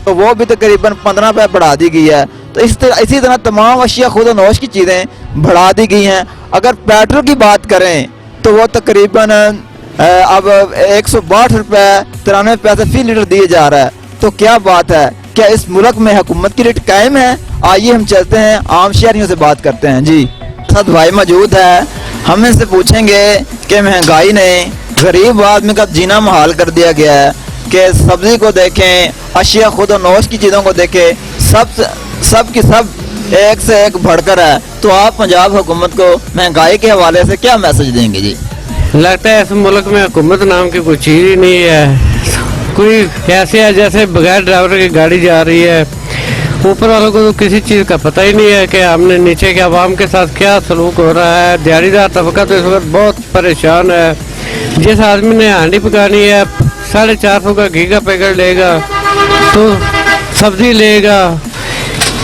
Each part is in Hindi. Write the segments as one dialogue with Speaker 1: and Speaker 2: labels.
Speaker 1: तो वो भी तकरीबन 15 रुपये बढ़ा दी गई है। तो इसी तरह तमाम अशिया खुद नोश की चीज़ें बढ़ा दी गई हैं। अगर पेट्रोल की बात करें तो वो तकरीबन अब 162 रुपये 93 पैसे फी लीटर दिए जा रहा है। तो क्या बात है, क्या इस मुल्क में हुकूमत की रेट कायम है? आइए हम चलते हैं, आम शहरियों से बात करते हैं। जी साथ भाई मौजूद है, हम इनसे पूछेंगे कि महंगाई ने गरीब आदमी का जीना मुहाल कर दिया गया है कि सब्जी को देखें, अशिया खुद और नोश की चीज़ों को देखें, सब की सब एक से एक बढ़कर है। तो आप पंजाब हुकूमत को महंगाई के हवाले से क्या मैसेज देंगे? जी
Speaker 2: लगता है इस मुल्क में हुकूमत नाम की कोई चीज़ ही नहीं है। कोई ऐसे है जैसे बगैर ड्राइवर की गाड़ी जा रही है। ऊपर वालों को तो किसी चीज़ का पता ही नहीं है कि हमने नीचे के आवाम के साथ क्या सलूक हो रहा है। दिहाड़ीदार तबका तो इस वक्त बहुत परेशान है। जिस आदमी ने हांडी पकानी है 450 का घी का पैकेट लेगा तो सब्जी लेगा,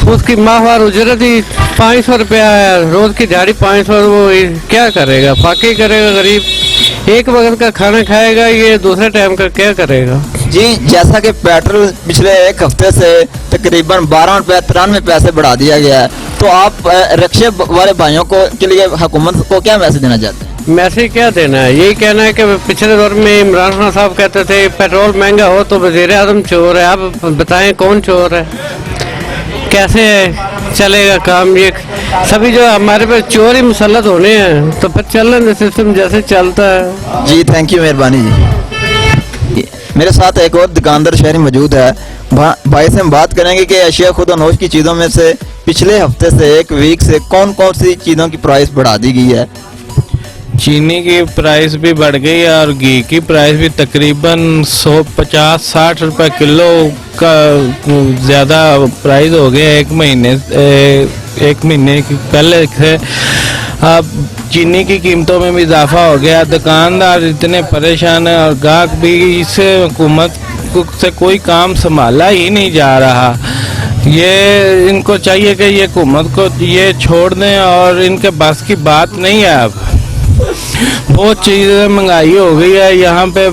Speaker 2: उसकी माहवार उजरत ही 500 रुपया है, रोज़ की दिहाड़ी 500। वो क्या करेगा? फाके करेगा गरीब। एक वक्त का खाना खाएगा, ये दूसरे टाइम का क्या करेगा?
Speaker 1: जी जैसा कि पेट्रोल पिछले एक हफ्ते से तकरीबन 12 रुपये 93 पैसे बढ़ा दिया गया है, तो आप रिक्शे वाले भाइयों को के लिए हुकूमत को क्या मैसेज देना चाहते हैं?
Speaker 2: मैसेज क्या देना है? यही कहना है कि पिछले दौर में इमरान खान साहब कहते थे पेट्रोल महंगा हो तो वज़ीर आज़म चोर है। अब बताएं कौन चोर है? कैसे चलेगा काम? ये सभी जो हमारे पे चोर ही मुसल्लत होने हैं तो फिर चलने दे सिस्टम जैसे चलता है।
Speaker 1: जी थैंक यू, मेहरबानी जी। मेरे साथ एक और दुकानदार शहरी मौजूद है, भाई से हम बात करेंगे कि अशिया खुद और नोश की चीज़ों में से पिछले हफ्ते से एक वीक से कौन कौन सी चीज़ों की प्राइस बढ़ा दी गई है।
Speaker 3: चीनी की प्राइस भी बढ़ गई है और घी की प्राइस भी तकरीबन 150-60 रुपए किलो का ज़्यादा प्राइस हो गया एक महीने की पहले से। अब चीनी की कीमतों में भी इजाफा हो गया। दुकानदार इतने परेशान हैं और गाहक भी, इससे हुकूमत से कोई काम संभाला ही नहीं जा रहा। ये इनको चाहिए कि ये हुकूमत को ये छोड़ दें और इनके बस की बात नहीं है। अब बहुत चीज़ें महंगाई हो गई है यहाँ पे,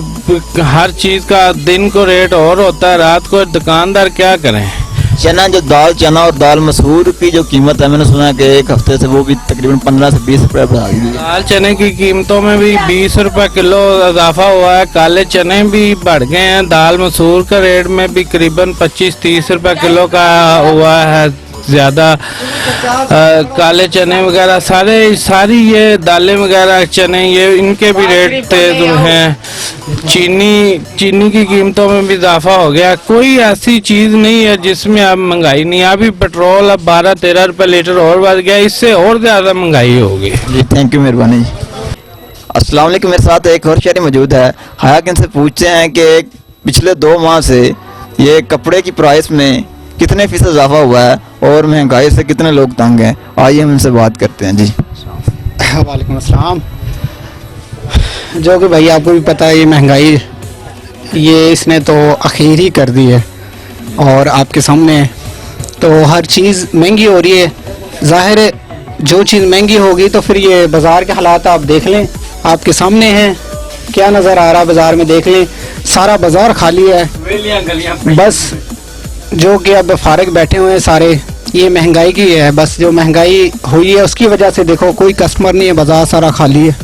Speaker 3: हर चीज़ का दिन को रेट और होता है, रात को दुकानदार क्या करें।
Speaker 1: चना जो दाल चना और दाल मसूर की जो कीमत है, मैंने सुना है कि एक हफ्ते से वो भी तकरीबन 15 से 20 रुपये बढ़ा दी गई।
Speaker 3: दाल चने की कीमतों में भी 20 रुपये किलो इजाफा हुआ है। काले चने भी बढ़ गए हैं। दाल मसूर का रेट में भी करीबन 25-30 रुपये किलो का हुआ है ज़्यादा। काले चने वगैरह सारी ये दालें वगैरह चने ये इनके भी रेट तेज हैं। चीनी की कीमतों में भी इजाफा हो गया। कोई ऐसी चीज़ नहीं है जिसमें अब महंगाई नहीं है। अभी पेट्रोल अब 12-13 रुपये लीटर और बढ़ गया, इससे और ज़्यादा महंगाई होगी।
Speaker 1: जी थैंक यू, मेहरबानी। अस्सलाम वालेकुम, मेरे साथ एक और शहरी मौजूद है। हाया इनसे पूछते हैं कि पिछले 2 माह से ये कपड़े की प्राइस में कितने फीसद इजाफा हुआ है और महंगाई से कितने लोग तंग हैं। आइए हम इनसे बात करते हैं। जी
Speaker 4: वालेकुम अस्सलाम। जो कि भाई आपको भी पता है ये महंगाई ये इसने तो आखिर ही कर दी है और आपके सामने तो हर चीज़ महंगी हो रही है। ज़ाहिर है जो चीज़ महंगी होगी तो फिर ये बाज़ार के हालात आप देख लें, आपके सामने हैं क्या नज़र आ रहा है बाज़ार में। देख लें सारा बाज़ार खाली है, बस जो कि अब फारिग बैठे हुए हैं सारे। ये महंगाई की है, बस जो महंगाई हुई है उसकी वजह से देखो कोई कस्टमर नहीं है, बाजार सारा खाली है।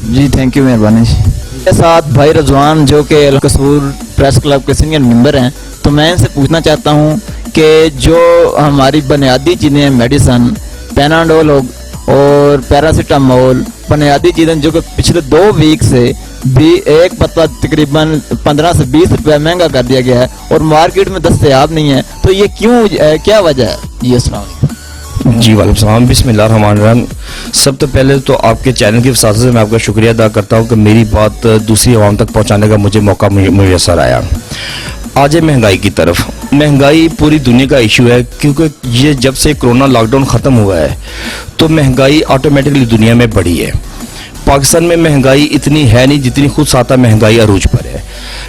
Speaker 1: जी थैंक यू, मेहरबानी। मेरे साथ भाई रजवान जो कि अल कसूर प्रेस क्लब के सीनियर मेंबर हैं, तो मैं इनसे पूछना चाहता हूं कि जो हमारी बुनियादी चीज़ें हैं, मेडिसन, पैनाडोल और पैरासीटामोल, बुनियादी चीज़ें जो कि पिछले 2 वीक से भी एक पत्ता तकरीबन 15 से 20 रुपये महंगा कर दिया गया है और मार्केट में दस्तयाब नहीं है, तो ये क्यों, क्या वजह है? जी अस्सलाम वालेकुम।
Speaker 5: जी वालेकुम सलाम, बिस्मिल्लाहिर्रहमानिर्रहीम। सब तो पहले तो आपके चैनल की वसात से मैं आपका शुक्रिया अदा करता हूँ कि मेरी बात दूसरी आवाम तक पहुँचाने का मुझे मौका मुयसर आया। आज है महंगाई की तरफ। महंगाई पूरी दुनिया का इशू है क्योंकि ये जब से कोरोना लॉकडाउन ख़त्म हुआ है तो महंगाई ऑटोमेटिकली दुनिया में बढ़ी है। पाकिस्तान में महंगाई इतनी है नहीं जितनी खुद साता महंगाई अरूज पर है।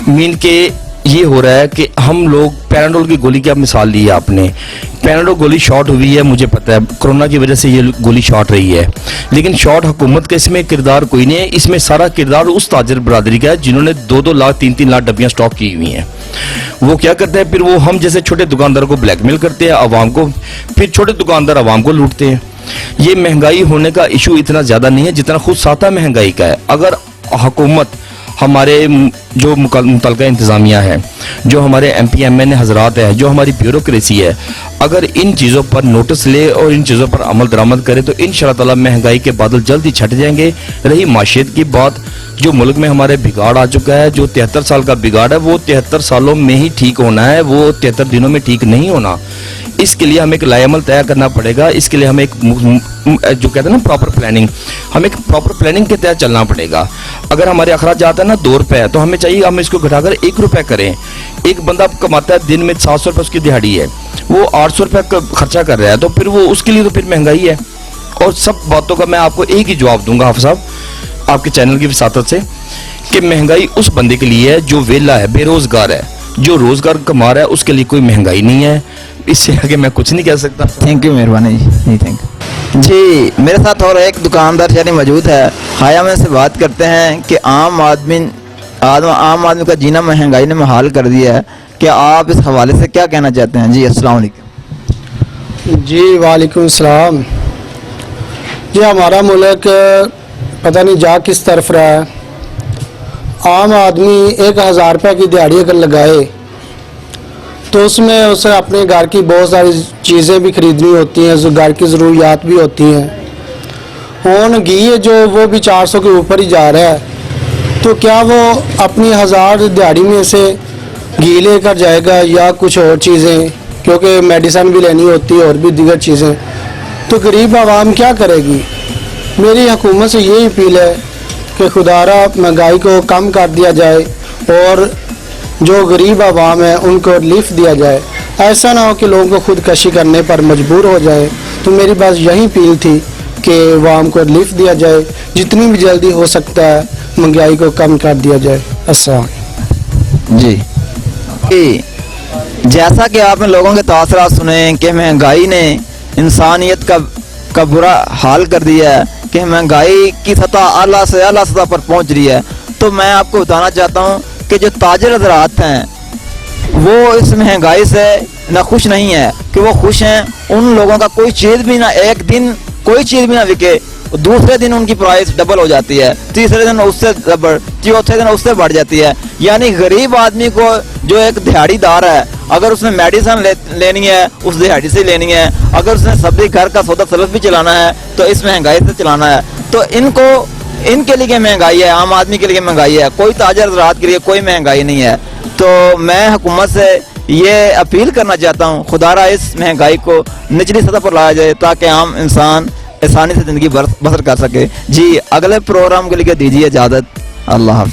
Speaker 5: मीन के ये हो रहा है कि हम लोग पैराडोल की गोली की आप मिसाल ली है आपने, पैराडोल गोली शॉर्ट हुई है, मुझे पता है कोरोना की वजह से ये गोली शॉर्ट रही है, लेकिन शॉर्ट हुकूमत का इसमें किरदार कोई नहीं है। इसमें सारा किरदार उस ताजर बरादरी का है जिन्होंने 2-2 लाख 3-3 लाख डब्बियां स्टॉक की हुई हैं। वो क्या करते हैं, फिर वो हम जैसे छोटे दुकानदारों को ब्लैकमेल करते हैं, आवाम को, फिर छोटे दुकानदार आवाम को लूटते हैं। ये महंगाई होने का इशू इतना ज्यादा नहीं है जितना खुद साता महंगाई का है। अगर हुकूमत, हमारे जो मुतलका इंतजामिया है, जो हमारे MPMN हजरात है, जो हमारी ब्यूरोक्रेसी है, अगर इन चीज़ों पर नोटिस ले और इन चीज़ों पर अमल दरामद करे तो इंशाअल्लाह ताला महंगाई के बादल जल्द ही छट जाएंगे। रही माशियत की बात, जो मुल्क में हमारे बिगाड़ आ चुका है, जो 73 साल का बिगाड़ है, वो 73 सालों में ही ठीक होना है, वो 73 दिनों में ठीक नहीं होना। इसके लिए हमें एक लाएमल तय करना पड़ेगा। इसके लिए हमें एक जो कहते हैं ना प्रॉपर प्लानिंग, हमें एक प्रॉपर प्लानिंग के तहत चलना पड़ेगा। अगर हमारे अखराज जाता है ना 2 रुपए, तो हमें चाहिए हम इसको घटाकर 1 रुपए करें। एक बंदा कमाता है दिन में 700 रुपये उसकी दिहाड़ी है, वो 800 रुपये खर्चा कर रहा है, तो फिर वो उसके लिए तो फिर महंगाई है। और सब बातों का मैं आपको एक ही जवाब दूंगा हाफ़िज़ साहब आपके चैनल की वसातत से, कि महंगाई उस बंदे के लिए है जो वेला है, बेरोजगार है। जो रोजगार कमा रहा है उसके लिए कोई महंगाई नहीं है। इससे आगे मैं कुछ नहीं कह सकता।
Speaker 1: थैंक यू, मेहरबानी जी, थैंक यू जी। मेरे साथ और एक दुकानदार शहरी मौजूद है, हाया में से बात करते हैं कि आम आदमी का जीना महंगाई ने मुहाल कर दिया है। क्या आप इस हवाले से क्या कहना चाहते हैं जी? अस्सलाम वालेकुम।
Speaker 4: जी वालेकुम सलाम। जी हमारा मुल्क पता नहीं जा किस तरफ रहा है। आम आदमी 1000 रुपये की दिहाड़ी अगर लगाए तो उसमें उसे अपने घर की बहुत सारी चीज़ें भी खरीदनी होती हैं, जो घर की ज़रूरियात भी होती हैं। और घी जो वो भी 400 के ऊपर ही जा रहा है, तो क्या वो अपनी 1000 दिहाड़ी में से घी लेकर जाएगा या कुछ और चीज़ें, क्योंकि मेडिसिन भी लेनी होती है और भी दीगर चीज़ें, तो गरीब आवाम क्या करेगी? मेरी हुकूमत से यही अपील है कि खुदारा महंगाई को कम कर दिया जाए और जो गरीब आवाम है उनको रिलीफ दिया जाए। ऐसा ना हो कि लोगों को खुदकशी करने पर मजबूर हो जाए। तो मेरी बस यही अपील थी कि आवाम को रिलीफ दिया जाए, जितनी भी जल्दी हो सकता है महंगाई को कम कर दिया जाए। अस्सलाम
Speaker 1: जी। जैसा कि आपने लोगों के तासरात सुने कि महंगाई ने इंसानियत का बुरा हाल कर दिया है, कि महंगाई की सतह आला से आला सतह पर पहुंच रही है, तो मैं आपको बताना चाहता हूं कि जो ताजिर हज़रात हैं वो इस महंगाई से ना खुश नहीं है कि वो खुश हैं। उन लोगों का कोई चीज़ भी ना, एक दिन कोई चीज़ भी ना बिके, दूसरे दिन उनकी प्राइस डबल हो जाती है, तीसरे दिन उससे डबल, चौथे दिन उससे बढ़ जाती है। यानी गरीब आदमी को, जो एक दिहाड़ीदार है, अगर उसने मेडिसिन लेनी है उस दिहाड़ी से लेनी है, अगर उसने सब्जी घर का सौदा सलफ भी चलाना है तो इस महंगाई से चलाना है। तो इनके लिए महंगाई है, आम आदमी के लिए महंगाई है, कोई ताजर हज़रात के लिए कोई महंगाई नहीं है। तो मैं हुकूमत से ये अपील करना चाहता हूँ, खुदारा इस महंगाई को निचली सतह पर लाया जाए ताकि आम इंसान आसानी से ज़िंदगी बसर कर सके। जी, अगले प्रोग्राम के लिए दीजिए इजाज़त। अल्लाह हाफ़िज़।